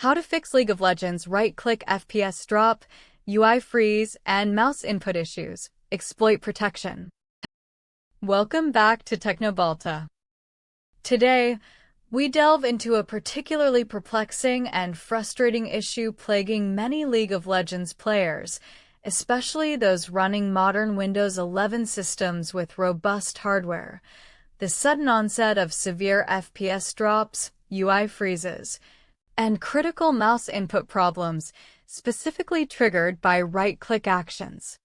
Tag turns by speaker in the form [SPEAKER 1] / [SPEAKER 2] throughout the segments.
[SPEAKER 1] How to fix League of Legends right-click FPS drop, UI freeze, and mouse input issues. Exploit protection. Welcome back to Technobalta. Today, we delve into a particularly perplexing and frustrating issue plaguing many League of Legends players, especially those running modern Windows 11 systems with robust hardware: the sudden onset of severe FPS drops, UI freezes, and critical mouse input problems, specifically triggered by right-click actions.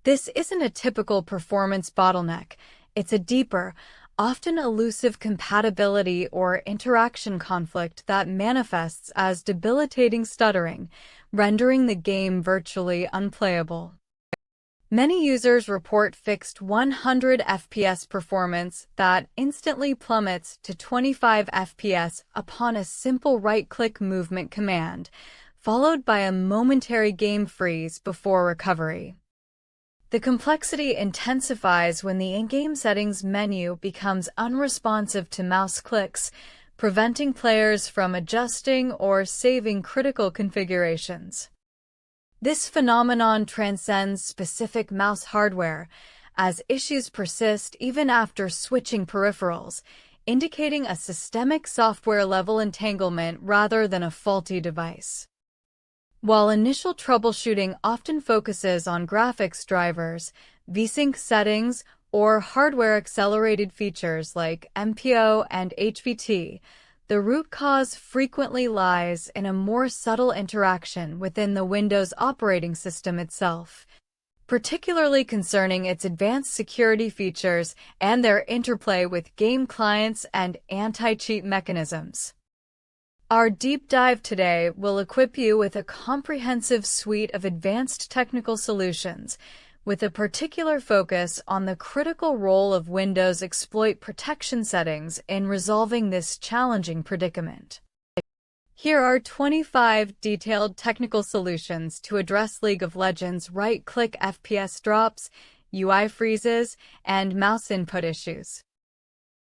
[SPEAKER 1] This isn't a typical performance bottleneck. It's a deeper, often elusive compatibility or interaction conflict that manifests as debilitating stuttering, rendering the game virtually unplayable. Many users report fixed 100 FPS performance that instantly plummets to 25 FPS upon a simple right-click movement command, followed by a momentary game freeze before recovery. The complexity intensifies when the in-game settings menu becomes unresponsive to mouse clicks, preventing players from adjusting or saving critical configurations. This phenomenon transcends specific mouse hardware, as issues persist even after switching peripherals, indicating a systemic software-level entanglement rather than a faulty device. While initial troubleshooting often focuses on graphics drivers, VSync settings, or hardware-accelerated features like MPO and HPET, the root cause frequently lies in a more subtle interaction within the Windows operating system itself, particularly concerning its advanced security features and their interplay with game clients and anti-cheat mechanisms. Our deep dive today will equip you with a comprehensive suite of advanced technical solutions, with a particular focus on the critical role of Windows exploit protection settings in resolving this challenging predicament. Here are 25 detailed technical solutions to address League of Legends right-click FPS drops, UI freezes, and mouse input issues.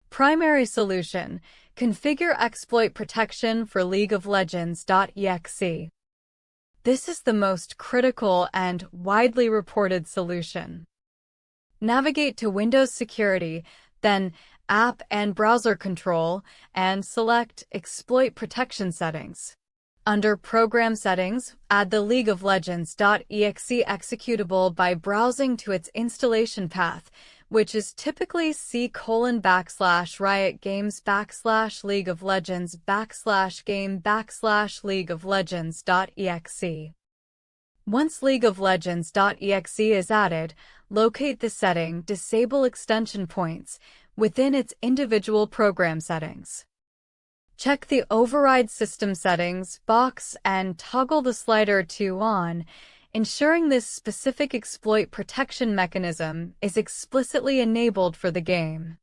[SPEAKER 1] Primary solution: configure exploit protection for League of Legends.exe. This is the most critical and widely reported solution. Navigate to Windows Security, then App and Browser Control, and select Exploit Protection Settings. Under Program Settings, add the League of Legends.exe executable by browsing to its installation path, which is typically c://riotgames/League of Legends/game/League of Legends.exe. Once League of Legends.exe is added, locate the setting Disable Extension Points within its individual program settings. Check the Override System Settings box and toggle the slider to On, ensuring this specific exploit protection mechanism is explicitly enabled for the game.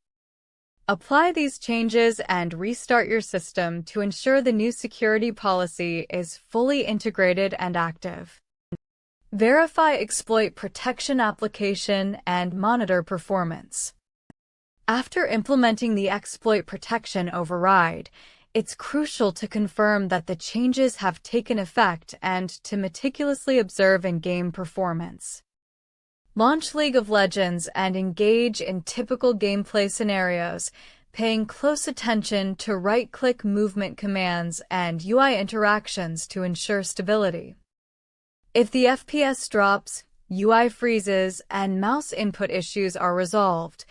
[SPEAKER 1] Apply these changes and restart your system to ensure the new security policy is fully integrated and active. Verify exploit protection application and monitor performance. After implementing the exploit protection override, it's crucial to confirm that the changes have taken effect and to meticulously observe in-game performance. Launch League of Legends and engage in typical gameplay scenarios, paying close attention to right-click movement commands and UI interactions to ensure stability. If the FPS drops, UI freezes, and mouse input issues are resolved,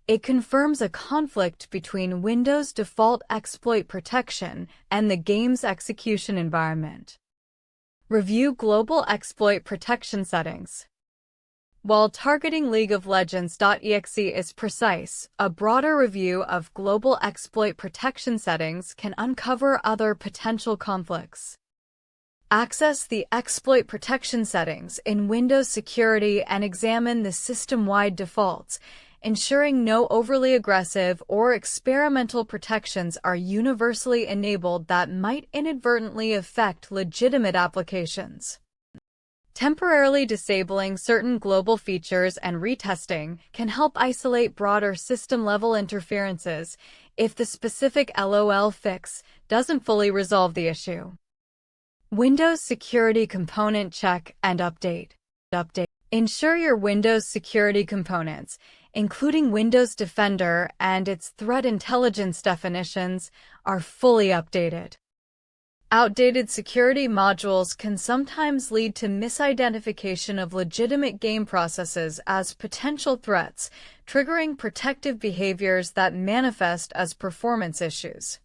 [SPEAKER 1] it confirms a conflict between Windows' default exploit protection and the game's execution environment. Review global exploit protection settings. While targeting League of Legends.exe is precise, a broader review of global exploit protection settings can uncover other potential conflicts. Access the exploit protection settings in Windows Security and examine the system-wide defaults, ensuring no overly aggressive or experimental protections are universally enabled that might inadvertently affect legitimate applications. Temporarily disabling certain global features and retesting can help isolate broader system-level interferences if the specific LOL fix doesn't fully resolve the issue. Windows Security Component Check and Update. Ensure your Windows security components, including Windows Defender and its threat intelligence definitions, are fully updated. Outdated security modules can sometimes lead to misidentification of legitimate game processes as potential threats, triggering protective behaviors that manifest as performance issues.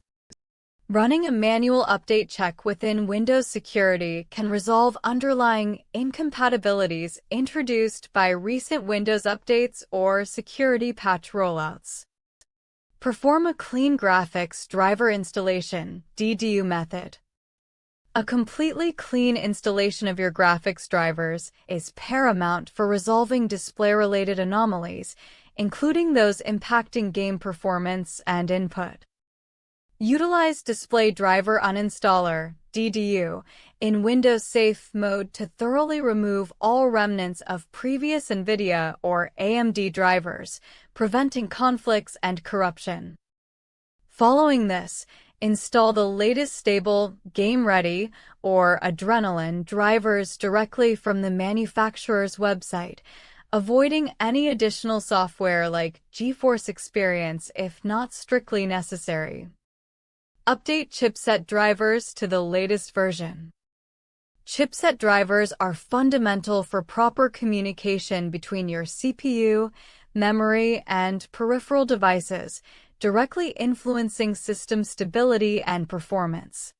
[SPEAKER 1] Running a manual update check within Windows Security can resolve underlying incompatibilities introduced by recent Windows updates or security patch rollouts. Perform a clean graphics driver installation (DDU) method. A completely clean installation of your graphics drivers is paramount for resolving display-related anomalies, including those impacting game performance and input. Utilize Display Driver Uninstaller (DDU) in Windows Safe mode to thoroughly remove all remnants of previous NVIDIA or AMD drivers, preventing conflicts and corruption. Following this, install the latest stable, game-ready, or Adrenaline drivers directly from the manufacturer's website, avoiding any additional software like GeForce Experience if not strictly necessary. Update chipset drivers to the latest version. Chipset drivers are fundamental for proper communication between your CPU, memory, and peripheral devices, directly influencing system stability and performance.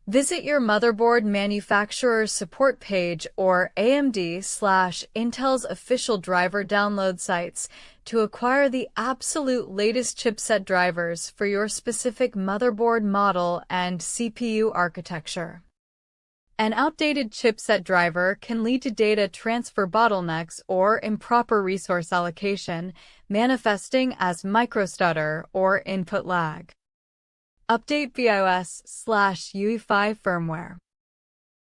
[SPEAKER 1] Visit your motherboard manufacturer's support page or AMD/Intel's official driver download sites to acquire the absolute latest chipset drivers for your specific motherboard model and CPU architecture. An outdated chipset driver can lead to data transfer bottlenecks or improper resource allocation, manifesting as microstutter or input lag. Update BIOS/UEFI firmware.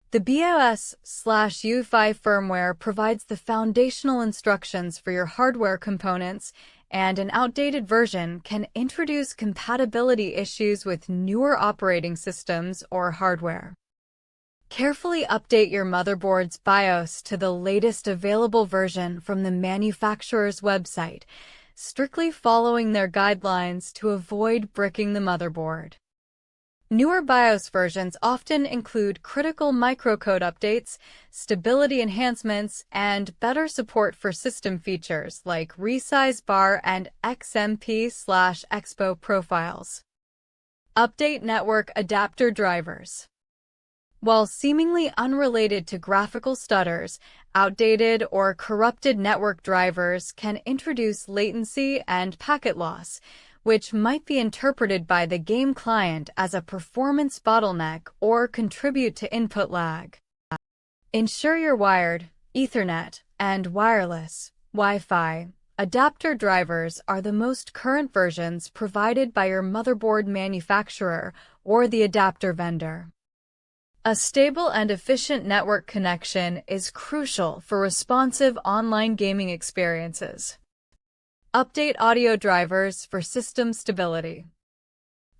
[SPEAKER 1] The BIOS/UEFI firmware provides the foundational instructions for your hardware components, and an outdated version can introduce compatibility issues with newer operating systems or hardware. Carefully update your motherboard's BIOS to the latest available version from the manufacturer's website, strictly following their guidelines to avoid bricking the motherboard. Newer BIOS versions often include critical microcode updates, stability enhancements, and better support for system features like resize bar and XMP/Expo profiles. Update network adapter drivers. While seemingly unrelated to graphical stutters, outdated or corrupted network drivers can introduce latency and packet loss, which might be interpreted by the game client as a performance bottleneck or contribute to input lag. Ensure your wired, Ethernet, and wireless, Wi-Fi, adapter drivers are the most current versions provided by your motherboard manufacturer or the adapter vendor. A stable and efficient network connection is crucial for responsive online gaming experiences. Update audio drivers for system stability.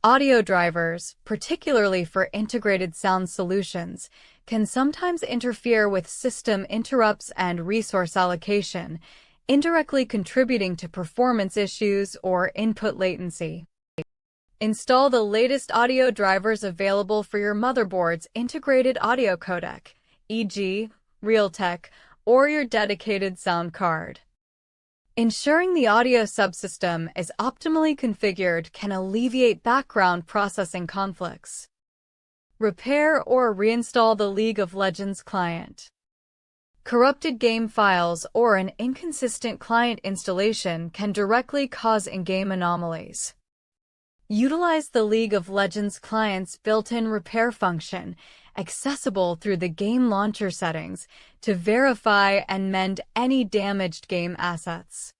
[SPEAKER 1] Audio drivers, particularly for integrated sound solutions, can sometimes interfere with system interrupts and resource allocation, indirectly contributing to performance issues or input latency. Install the latest audio drivers available for your motherboard's integrated audio codec, e.g., Realtek, or your dedicated sound card. Ensuring the audio subsystem is optimally configured can alleviate background processing conflicts. Repair or reinstall the League of Legends client. Corrupted game files or an inconsistent client installation can directly cause in-game anomalies. Utilize the League of Legends client's built-in repair function, accessible through the game launcher settings, to verify and mend any damaged game assets.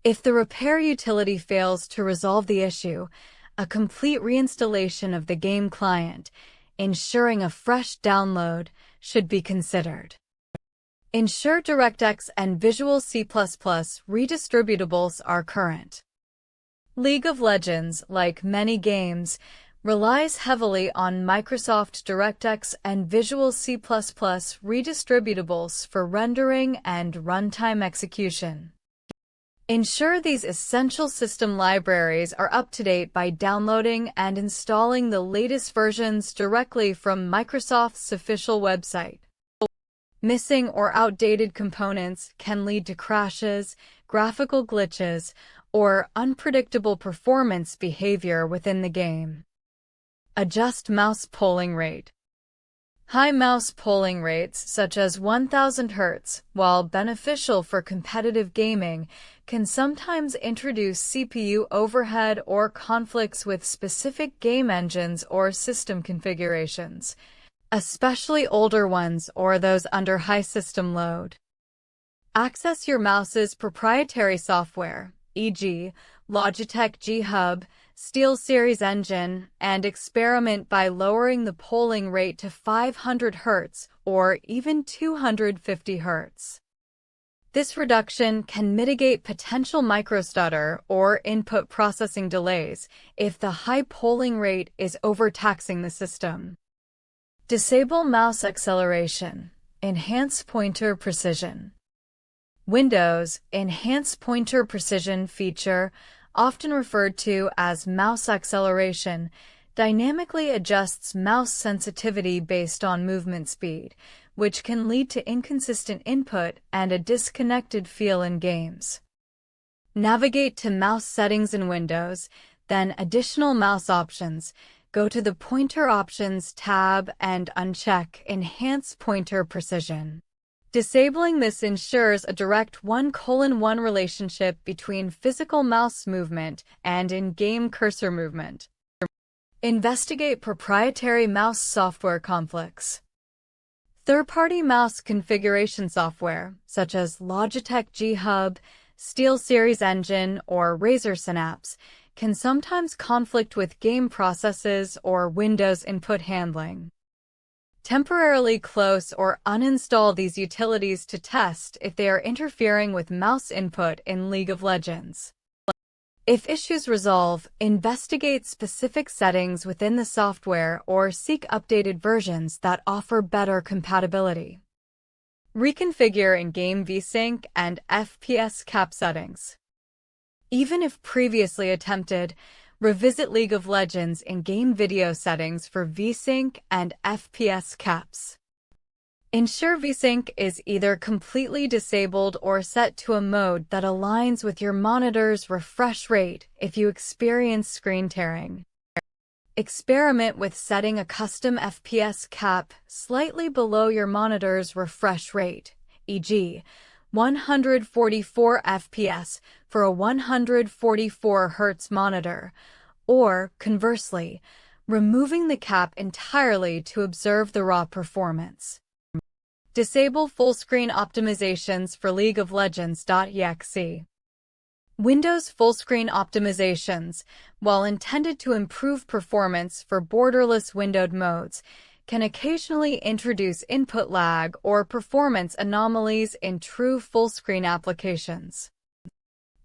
[SPEAKER 1] If the repair utility fails to resolve the issue, a complete reinstallation of the game client, ensuring a fresh download, should be considered. Ensure DirectX and Visual C++ redistributables are current. League of Legends, like many games, relies heavily on Microsoft DirectX and Visual C++ redistributables for rendering and runtime execution. Ensure these essential system libraries are up to date by downloading and installing the latest versions directly from Microsoft's official website. Missing or outdated components can lead to crashes, graphical glitches, or unpredictable performance behavior within the game. Adjust mouse polling rate. High mouse polling rates, such as 1000 Hz, while beneficial for competitive gaming, can sometimes introduce CPU overhead or conflicts with specific game engines or system configurations, especially older ones or those under high system load. Access your mouse's proprietary software, e.g., Logitech G Hub, SteelSeries Engine, and experiment by lowering the polling rate to 500 Hz or even 250 Hz. This reduction can mitigate potential microstutter or input processing delays if the high polling rate is overtaxing the system. Disable mouse acceleration. Enhance pointer precision. Windows' Enhance Pointer Precision feature, often referred to as mouse acceleration, dynamically adjusts mouse sensitivity based on movement speed, which can lead to inconsistent input and a disconnected feel in games. Navigate to Mouse Settings in Windows, then Additional Mouse Options. Go to the Pointer Options tab and uncheck Enhance Pointer Precision. Disabling this ensures a direct 1:1 relationship between physical mouse movement and in-game cursor movement. Investigate proprietary mouse software conflicts. Third-party mouse configuration software, such as Logitech G Hub, SteelSeries Engine, or Razer Synapse, can sometimes conflict with game processes or Windows input handling. Temporarily close or uninstall these utilities to test if they are interfering with mouse input in League of Legends. If issues resolve, investigate specific settings within the software or seek updated versions that offer better compatibility. Reconfigure in-game VSync and FPS cap settings. Even if previously attempted, revisit League of Legends in-game video settings for VSync and FPS caps. Ensure VSync is either completely disabled or set to a mode that aligns with your monitor's refresh rate if you experience screen tearing. Experiment with setting a custom FPS cap slightly below your monitor's refresh rate, e.g., 144 FPS for a 144 Hz monitor, or, conversely, removing the cap entirely to observe the raw performance. Disable full-screen optimizations for League of Legends.exe. Windows full-screen optimizations, while intended to improve performance for borderless windowed modes, can occasionally introduce input lag or performance anomalies in true full-screen applications.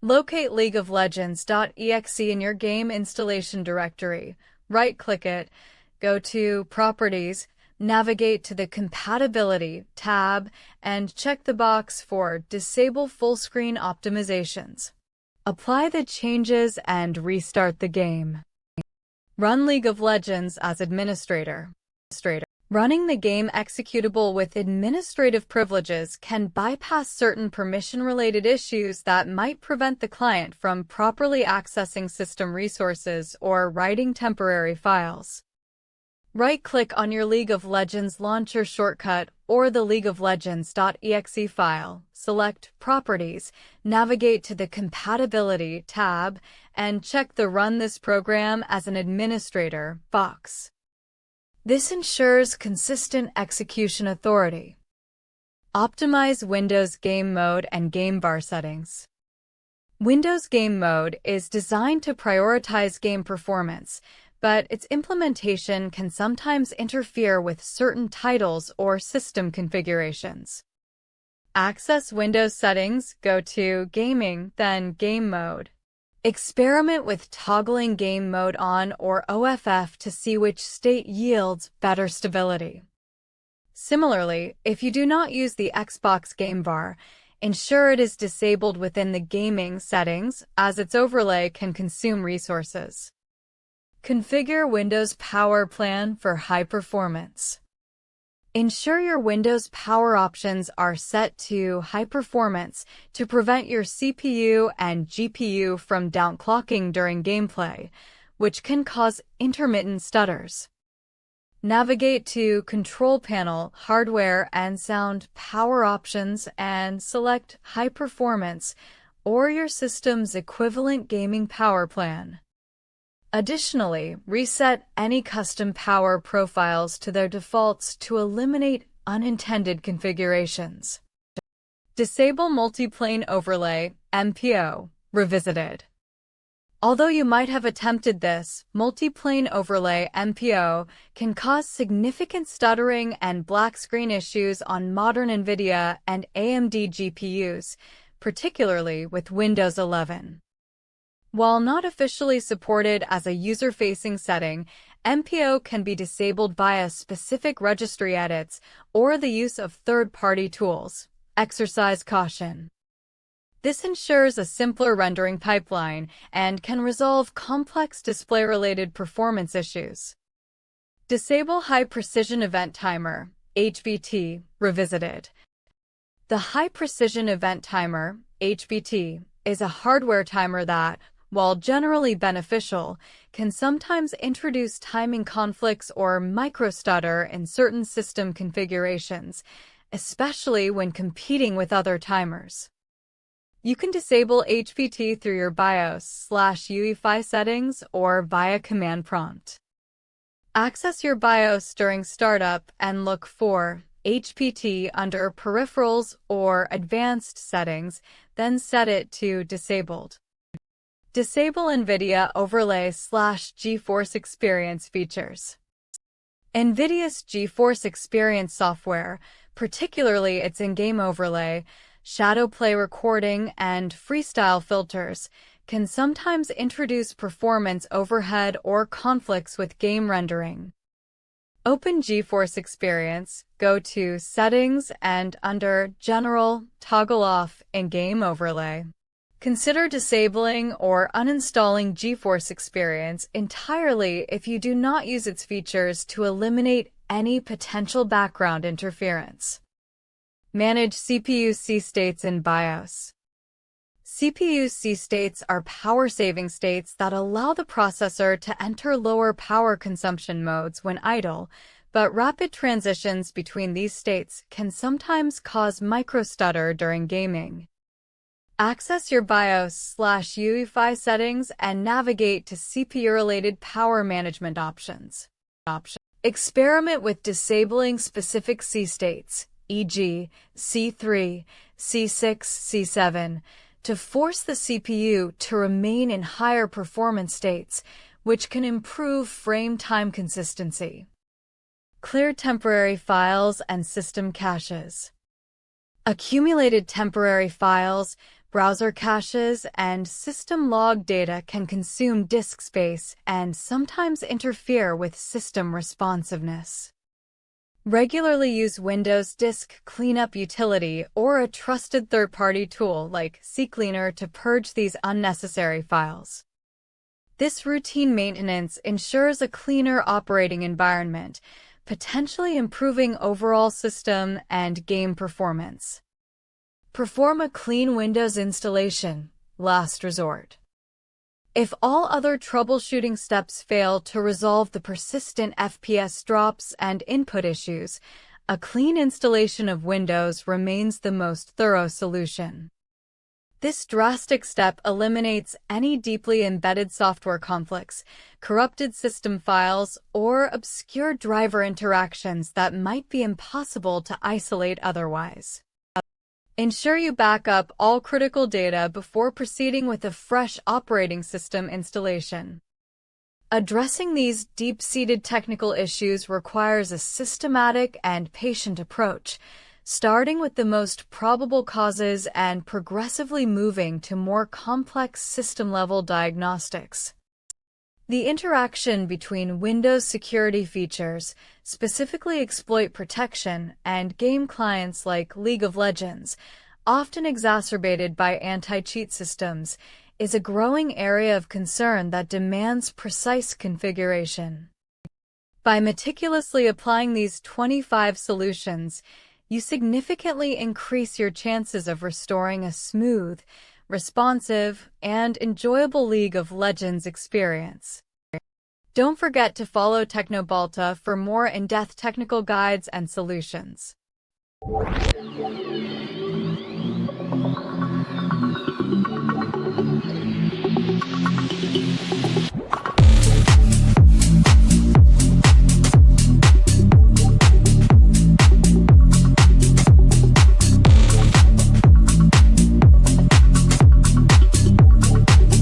[SPEAKER 1] Locate League of Legends.exe in your game installation directory, right-click it, go to Properties, navigate to the Compatibility tab, and check the box for Disable Full-Screen Optimizations. Apply the changes and restart the game. Run League of Legends as administrator. Running the game executable with administrative privileges can bypass certain permission-related issues that might prevent the client from properly accessing system resources or writing temporary files. Right-click on your League of Legends launcher shortcut or the League of Legends.exe file, select Properties, navigate to the Compatibility tab, and check the Run this program as an administrator box. This ensures consistent execution authority. Optimize Windows Game Mode and Game Bar settings. Windows Game Mode is designed to prioritize game performance, but its implementation can sometimes interfere with certain titles or system configurations. Access Windows settings, go to Gaming, then Game Mode. Experiment with toggling game mode on or OFF to see which state yields better stability. Similarly, if you do not use the Xbox game bar, ensure it is disabled within the gaming settings, as its overlay can consume resources. Configure Windows Power Plan for high performance. Ensure your Windows power options are set to high performance to prevent your CPU and GPU from downclocking during gameplay, which can cause intermittent stutters. Navigate to Control Panel, Hardware and Sound Power Options and select High Performance or your system's equivalent gaming power plan. Additionally, reset any custom power profiles to their defaults to eliminate unintended configurations. Disable Multiplane Overlay, MPO, revisited. Although you might have attempted this, Multiplane Overlay, MPO, can cause significant stuttering and black screen issues on modern NVIDIA and AMD GPUs, particularly with Windows 11. While not officially supported as a user-facing setting, MPO can be disabled via specific registry edits or the use of third-party tools. Exercise caution. This ensures a simpler rendering pipeline and can resolve complex display-related performance issues. Disable High Precision Event Timer, HPET, revisited. The High Precision Event Timer, HPET, is a hardware timer that, while generally beneficial, can sometimes introduce timing conflicts or microstutter in certain system configurations, especially when competing with other timers. You can disable HPET through your BIOS/UEFI settings or via command prompt. Access your BIOS during startup and look for HPET under Peripherals or Advanced Settings, then set it to Disabled. Disable NVIDIA Overlay/GeForce Experience features. NVIDIA's GeForce Experience software, particularly its in-game overlay, shadow play recording, and freestyle filters, can sometimes introduce performance overhead or conflicts with game rendering. Open GeForce Experience, go to Settings and under General, toggle off in-game overlay. Consider disabling or uninstalling GeForce Experience entirely if you do not use its features to eliminate any potential background interference. Manage CPU C-states in BIOS. CPU C-states are power-saving states that allow the processor to enter lower power consumption modes when idle, but rapid transitions between these states can sometimes cause microstutter during gaming. Access your BIOS/UEFI settings and navigate to CPU-related power management options. Experiment with disabling specific C-states, e.g., C3, C6, C7, to force the CPU to remain in higher performance states, which can improve frame time consistency. Clear temporary files and system caches. Accumulated temporary files, browser caches, and system log data can consume disk space and sometimes interfere with system responsiveness. Regularly use Windows Disk Cleanup utility or a trusted third-party tool like CCleaner to purge these unnecessary files. This routine maintenance ensures a cleaner operating environment, potentially improving overall system and game performance. Perform a clean Windows installation, last resort. If all other troubleshooting steps fail to resolve the persistent FPS drops and input issues, a clean installation of Windows remains the most thorough solution. This drastic step eliminates any deeply embedded software conflicts, corrupted system files, or obscure driver interactions that might be impossible to isolate otherwise. Ensure you back up all critical data before proceeding with a fresh operating system installation. Addressing these deep-seated technical issues requires a systematic and patient approach, starting with the most probable causes and progressively moving to more complex system-level diagnostics. The interaction between Windows security features, specifically exploit protection, and game clients like League of Legends, often exacerbated by anti-cheat systems, is a growing area of concern that demands precise configuration. By meticulously applying these 25 solutions, you significantly increase your chances of restoring a smooth, responsive, and enjoyable League of Legends experience. Don't forget to follow Technobalta for more in-depth technical guides and solutions.